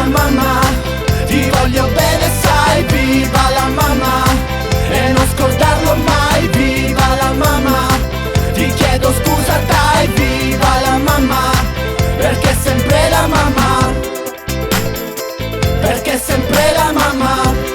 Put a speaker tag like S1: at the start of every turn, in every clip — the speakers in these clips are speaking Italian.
S1: mamma, ti voglio bene sai, viva la mamma, e non scordarlo mai, viva la mamma, ti chiedo scusa dai, viva la mamma, perché è sempre la mamma, perché è sempre la mamma.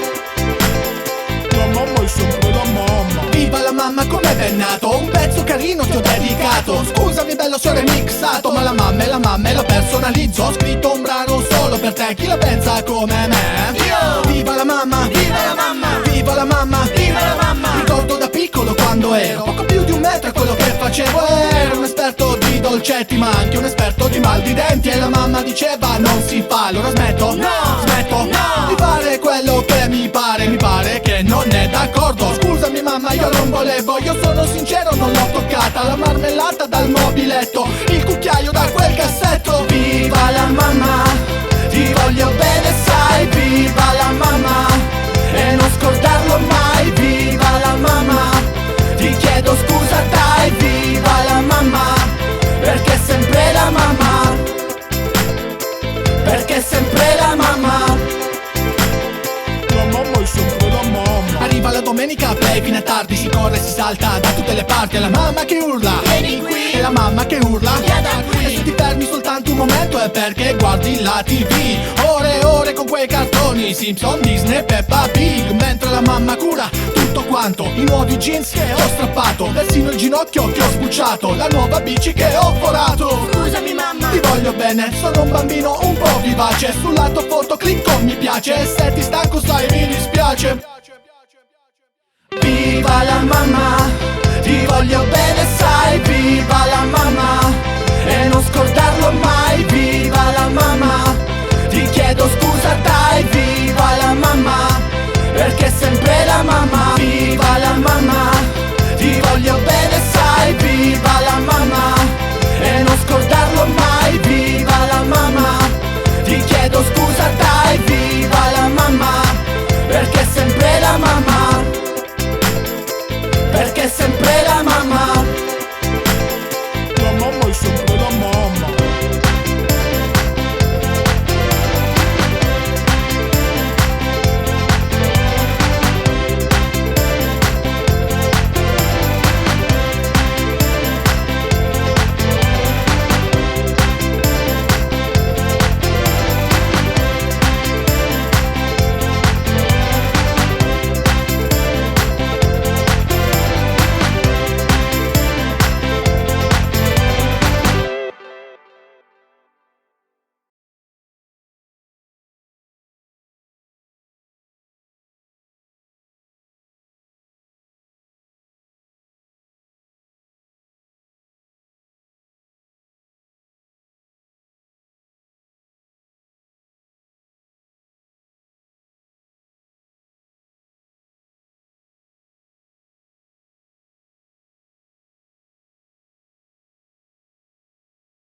S2: La mamma è sempre la mamma.
S1: Viva la mamma come ben nato, un pezzo carino ti ho dedicato. Scusami bello se ho remixato, ma la mamma è la mamma e la personalizzo. Ho scritto un brano solo per te, chi la pensa come me?
S2: Io!
S1: Viva la mamma,
S2: Viva la mamma!
S1: viva la mamma,
S2: Viva la mamma!
S1: ricordo da piccolo quando ero poco più di un metro, è quello che facevo. Ero un esperto di dolcetti ma anche un esperto di mal di denti, e la mamma diceva non si fa, allora smetto, smetto di fare quello che mi pare che non è d'accordo. Scusami mamma, io non volevo, io sono sincero, non l'ho toccata, la marmellata dal mobiletto, il cucchiaio da quel cassetto. Viva la mamma, ti voglio bene sai, viva la mamma, e non scordarlo mai, viva la mamma, ti chiedo scusa dai, viva la mamma, perché è sempre la mamma, perché è sempre la mamma.
S2: La mamma è sempre la mamma.
S1: Arriva la domenica, play fino a tardi, si corre, si salta da tutte le parti, è la mamma che urla,
S2: Vieni qui.
S1: è la mamma che urla,
S2: Via da qui.
S1: e se ti fermi soltanto un momento è perché guardi la TV, ore e ore con quei cartoni, Simpson, Disney, Peppa Pig, mentre la mamma cura tutto quanto, i nuovi jeans che ho strappato, persino il ginocchio che ho sbucciato, la nuova bici che ho forato.
S2: Scusami mamma.
S1: Ti voglio bene, sono un bambino un po' vivace, sul lato foto clicco mi piace, e se ti stanco sai mi dispiace. Viva la mamma, ti voglio bene sai, viva la mamma,